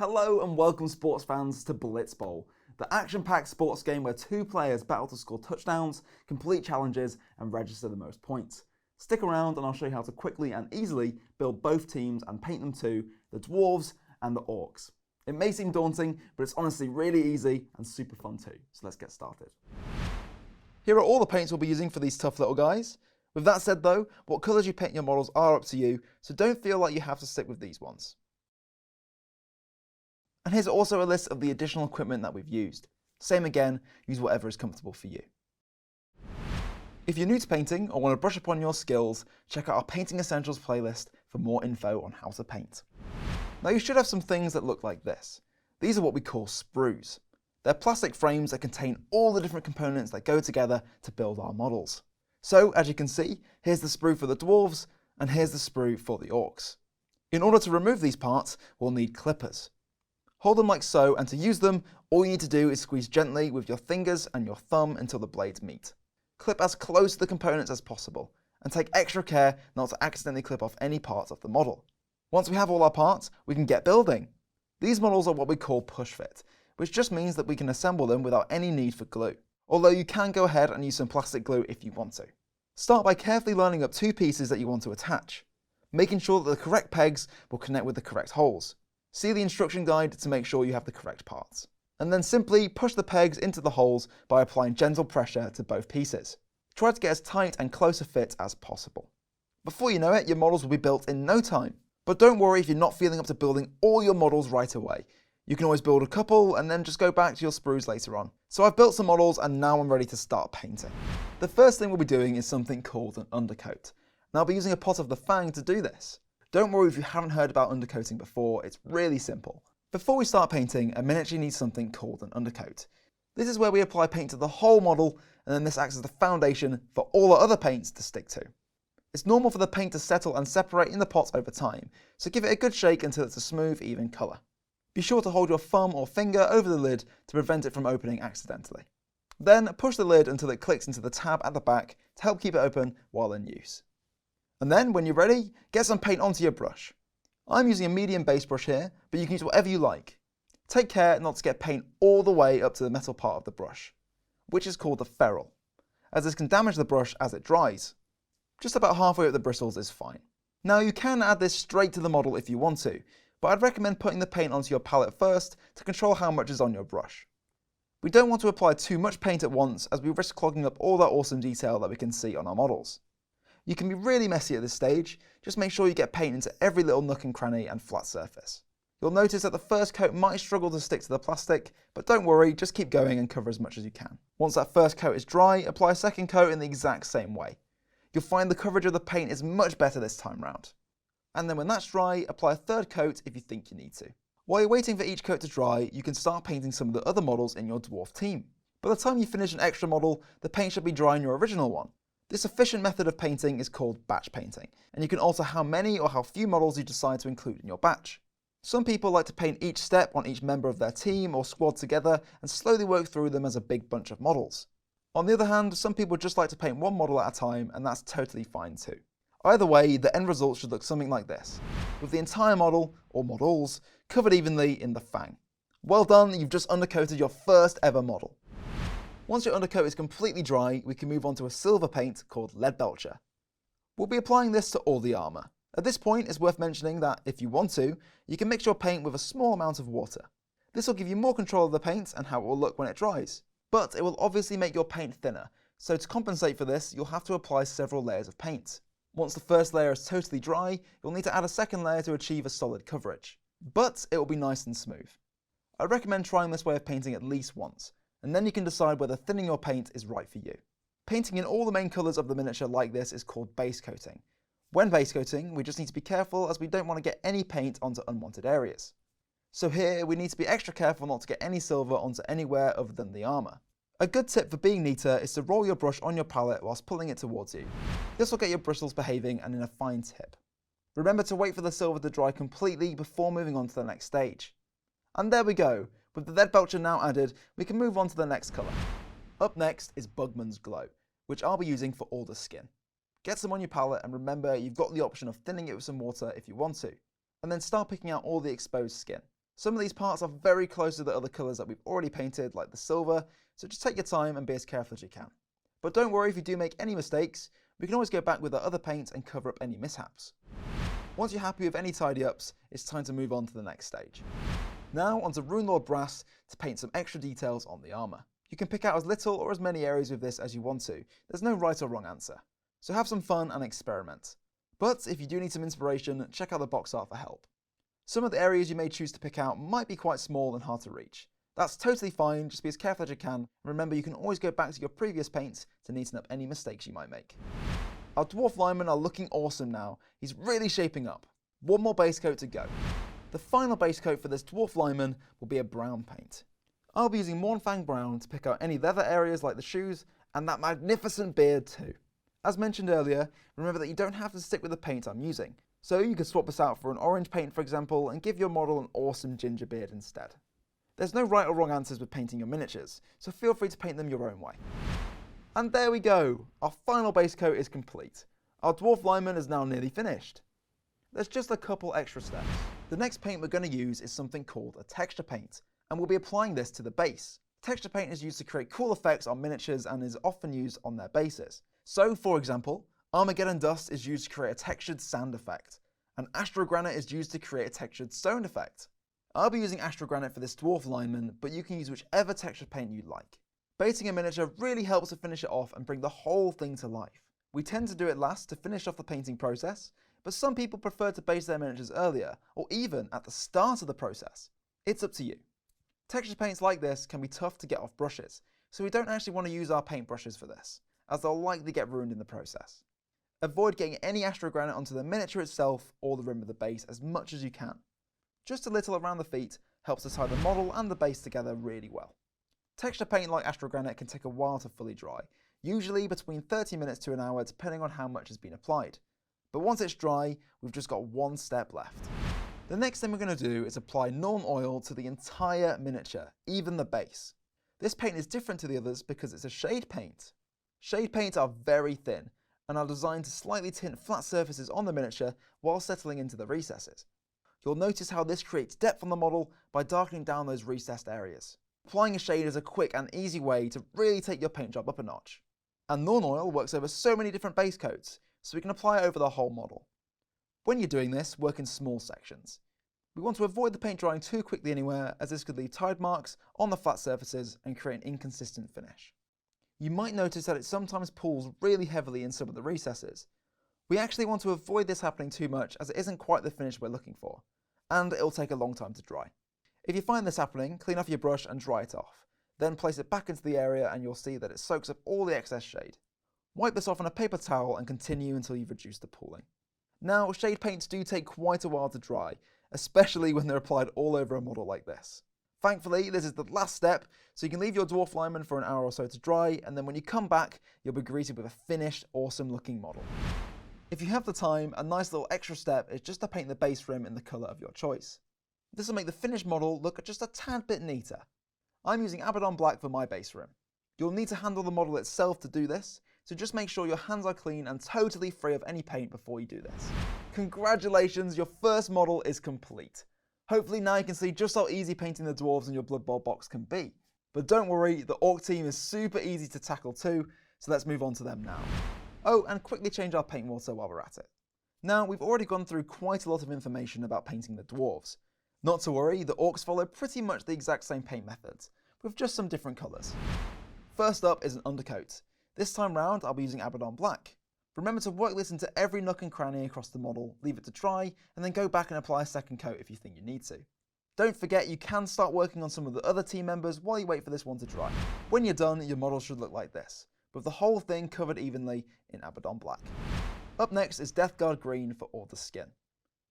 Hello and welcome sports fans to Blitz Bowl, the action-packed sports game where two players battle to score touchdowns, complete challenges and register the most points. Stick around and I'll show you how to quickly and easily build both teams and paint them too, the dwarves and the orcs. It may seem daunting, but it's honestly really easy and super fun too, so let's get started. Here are all the paints we'll be using for these tough little guys. With that said though, what colours you paint your models are up to you, so don't feel like you have to stick with these ones. And here's also a list of the additional equipment that we've used. Same again, use whatever is comfortable for you. If you're new to painting or want to brush up on your skills, check out our Painting Essentials playlist for more info on how to paint. Now you should have some things that look like this. These are what we call sprues. They're plastic frames that contain all the different components that go together to build our models. So as you can see, here's the sprue for the dwarves and here's the sprue for the orcs. In order to remove these parts, we'll need clippers. Hold them like so, and to use them, all you need to do is squeeze gently with your fingers and your thumb until the blades meet. Clip as close to the components as possible, and take extra care not to accidentally clip off any parts of the model. Once we have all our parts, we can get building. These models are what we call push fit, which just means that we can assemble them without any need for glue, although you can go ahead and use some plastic glue if you want to. Start by carefully lining up two pieces that you want to attach, making sure that the correct pegs will connect with the correct holes. See the instruction guide to make sure you have the correct parts. And then simply push the pegs into the holes by applying gentle pressure to both pieces. Try to get as tight and close a fit as possible. Before you know it, your models will be built in no time. But don't worry if you're not feeling up to building all your models right away. You can always build a couple and then just go back to your sprues later on. So I've built some models and now I'm ready to start painting. The first thing we'll be doing is something called an undercoat. And I'll be using a pot of the Fang to do this. Don't worry if you haven't heard about undercoating before, it's really simple. Before we start painting, a miniature needs something called an undercoat. This is where we apply paint to the whole model, and then this acts as the foundation for all the other paints to stick to. It's normal for the paint to settle and separate in the pot over time, so give it a good shake until it's a smooth, even colour. Be sure to hold your thumb or finger over the lid to prevent it from opening accidentally. Then push the lid until it clicks into the tab at the back to help keep it open while in use. And then, when you're ready, get some paint onto your brush. I'm using a medium base brush here, but you can use whatever you like. Take care not to get paint all the way up to the metal part of the brush, which is called the ferrule, as this can damage the brush as it dries. Just about halfway up the bristles is fine. Now you can add this straight to the model if you want to, but I'd recommend putting the paint onto your palette first to control how much is on your brush. We don't want to apply too much paint at once as we risk clogging up all that awesome detail that we can see on our models. You can be really messy at this stage, just make sure you get paint into every little nook and cranny and flat surface. You'll notice that the first coat might struggle to stick to the plastic, but don't worry, just keep going and cover as much as you can. Once that first coat is dry, apply a second coat in the exact same way. You'll find the coverage of the paint is much better this time round. And then when that's dry, apply a third coat if you think you need to. While you're waiting for each coat to dry, you can start painting some of the other models in your dwarf team. By the time you finish an extra model, the paint should be dry in your original one. This efficient method of painting is called batch painting, and you can alter how many or how few models you decide to include in your batch. Some people like to paint each step on each member of their team or squad together and slowly work through them as a big bunch of models. On the other hand, some people just like to paint one model at a time, and that's totally fine too. Either way, the end result should look something like this, with the entire model, or models, covered evenly in the Fang. Well done, you've just undercoated your first ever model. Once your undercoat is completely dry, we can move on to a silver paint called Lead Belcher. We'll be applying this to all the armour. At this point, it's worth mentioning that, if you want to, you can mix your paint with a small amount of water. This will give you more control of the paint and how it will look when it dries. But it will obviously make your paint thinner, so to compensate for this, you'll have to apply several layers of paint. Once the first layer is totally dry, you'll need to add a second layer to achieve a solid coverage. But it will be nice and smooth. I recommend trying this way of painting at least once, and then you can decide whether thinning your paint is right for you. Painting in all the main colours of the miniature like this is called base coating. When base coating, we just need to be careful as we don't want to get any paint onto unwanted areas. So here, we need to be extra careful not to get any silver onto anywhere other than the armour. A good tip for being neater is to roll your brush on your palette whilst pulling it towards you. This will get your bristles behaving and in a fine tip. Remember to wait for the silver to dry completely before moving on to the next stage. And there we go. With the Lead Belcher now added, we can move on to the next colour. Up next is Bugmans Glow, which I'll be using for all the skin. Get some on your palette and remember you've got the option of thinning it with some water if you want to, and then start picking out all the exposed skin. Some of these parts are very close to the other colours that we've already painted, like the silver, so just take your time and be as careful as you can. But don't worry if you do make any mistakes, we can always go back with our other paint and cover up any mishaps. Once you're happy with any tidy ups, it's time to move on to the next stage. Now onto Runelord Brass to paint some extra details on the armour. You can pick out as little or as many areas with this as you want to, there's no right or wrong answer. So have some fun and experiment. But if you do need some inspiration, check out the box art for help. Some of the areas you may choose to pick out might be quite small and hard to reach. That's totally fine, just be as careful as you can, and remember you can always go back to your previous paints to neaten up any mistakes you might make. Our dwarf linemen are looking awesome now, he's really shaping up. One more base coat to go. The final base coat for this dwarf lineman will be a brown paint. I'll be using Mournfang Brown to pick out any leather areas like the shoes, and that magnificent beard too. As mentioned earlier, remember that you don't have to stick with the paint I'm using. So you could swap this out for an orange paint for example and give your model an awesome ginger beard instead. There's no right or wrong answers with painting your miniatures, so feel free to paint them your own way. And there we go, our final base coat is complete. Our dwarf lineman is now nearly finished. There's just a couple extra steps. The next paint we're going to use is something called a texture paint, and we'll be applying this to the base. Texture paint is used to create cool effects on miniatures and is often used on their bases. So for example, Abaddon Dust is used to create a textured sand effect, and Astrogranite is used to create a textured stone effect. I'll be using Astrogranite for this dwarf lineman, but you can use whichever texture paint you like. Baiting a miniature really helps to finish it off and bring the whole thing to life. We tend to do it last to finish off the painting process, but some people prefer to base their miniatures earlier, or even at the start of the process. It's up to you. Texture paints like this can be tough to get off brushes, so we don't actually want to use our paint brushes for this, as they'll likely get ruined in the process. Avoid getting any Astrogranite onto the miniature itself or the rim of the base as much as you can. Just a little around the feet helps to tie the model and the base together really well. Texture paint like Astrogranite can take a while to fully dry, usually between 30 minutes to an hour depending on how much has been applied. But once it's dry, we've just got one step left. The next thing we're going to do is apply Nuln Oil to the entire miniature, even the base. This paint is different to the others because it's a shade paint. Shade paints are very thin, and are designed to slightly tint flat surfaces on the miniature while settling into the recesses. You'll notice how this creates depth on the model by darkening down those recessed areas. Applying a shade is a quick and easy way to really take your paint job up a notch. And Nuln Oil works over so many different base coats, so we can apply it over the whole model. When you're doing this, work in small sections. We want to avoid the paint drying too quickly anywhere, as this could leave tide marks on the flat surfaces and create an inconsistent finish. You might notice that it sometimes pulls really heavily in some of the recesses. We actually want to avoid this happening too much as it isn't quite the finish we're looking for, and it'll take a long time to dry. If you find this happening, clean off your brush and dry it off. Then place it back into the area and you'll see that it soaks up all the excess shade. Wipe this off on a paper towel and continue until you've reduced the pooling. Now, shade paints do take quite a while to dry, especially when they're applied all over a model like this. Thankfully, this is the last step, so you can leave your dwarf lineman for an hour or so to dry, and then when you come back, you'll be greeted with a finished, awesome looking model. If you have the time, a nice little extra step is just to paint the base rim in the colour of your choice. This will make the finished model look just a tad bit neater. I'm using Abaddon Black for my base rim. You'll need to handle the model itself to do this, so just make sure your hands are clean and totally free of any paint before you do this. Congratulations, your first model is complete. Hopefully now you can see just how easy painting the dwarves in your Blood Bowl box can be. But don't worry, the Orc team is super easy to tackle too, so let's move on to them now. Oh, and quickly change our paint water while we're at it. Now, we've already gone through quite a lot of information about painting the dwarves. Not to worry, the Orcs follow pretty much the exact same paint methods, with just some different colours. First up is an undercoat. This time round, I'll be using Abaddon Black. Remember to work this into every nook and cranny across the model, leave it to dry, and then go back and apply a second coat if you think you need to. Don't forget you can start working on some of the other team members while you wait for this one to dry. When you're done, your model should look like this, with the whole thing covered evenly in Abaddon Black. Up next is Deathguard Green for all the skin.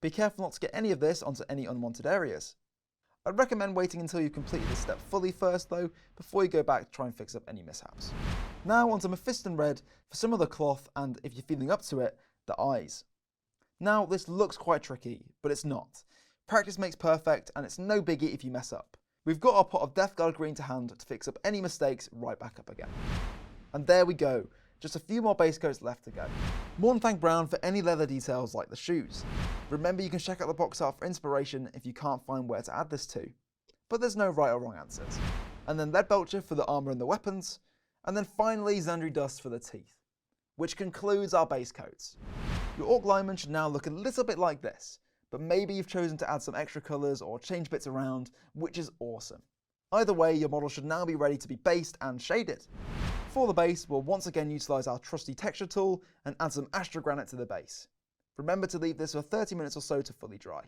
Be careful not to get any of this onto any unwanted areas. I'd recommend waiting until you've completed this step fully first though, before you go back to try and fix up any mishaps. Now onto Mephiston Red for some of the cloth and, if you're feeling up to it, the eyes. Now this looks quite tricky, but it's not. Practice makes perfect and it's no biggie if you mess up. We've got our pot of Deathguard Green to hand to fix up any mistakes right back up again. And there we go. Just a few more base coats left to go. Mournfang Brown for any leather details like the shoes. Remember, you can check out the box art for inspiration if you can't find where to add this to. But there's no right or wrong answers. And then Lead Belcher for the armour and the weapons. And then finally Zandri Dust for the teeth. Which concludes our base coats. Your Orc lineman should now look a little bit like this, but maybe you've chosen to add some extra colours or change bits around, which is awesome. Either way, your model should now be ready to be based and shaded. For the base, we'll once again utilise our trusty texture tool and add some astrogranite to the base. Remember to leave this for 30 minutes or so to fully dry.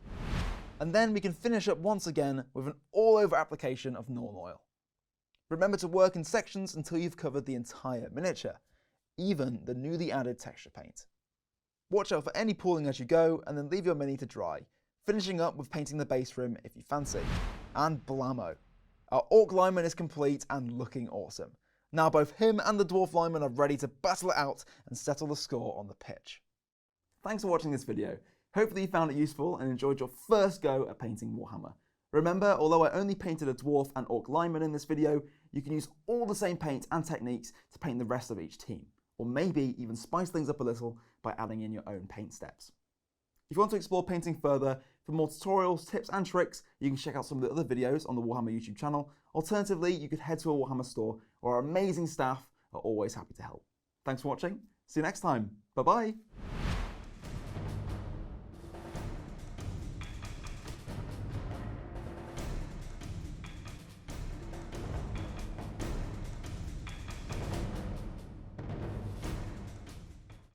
And then we can finish up once again with an all-over application of Nuln Oil. Remember to work in sections until you've covered the entire miniature, even the newly added texture paint. Watch out for any pooling as you go, and then leave your mini to dry, finishing up with painting the base rim if you fancy. And blammo! Our Orc lineman is complete and looking awesome. Now both him and the Dwarf lineman are ready to battle it out and settle the score on the pitch. Thanks for watching this video. Hopefully you found it useful and enjoyed your first go at painting Warhammer. Remember, although I only painted a Dwarf and Orc lineman in this video, you can use all the same paint and techniques to paint the rest of each team, or maybe even spice things up a little by adding in your own paint steps. If you want to explore painting further, for more tutorials, tips and tricks, you can check out some of the other videos on the Warhammer YouTube channel. Alternatively, you could head to a Warhammer store, where our amazing staff are always happy to help. Thanks for watching, see you next time, bye bye!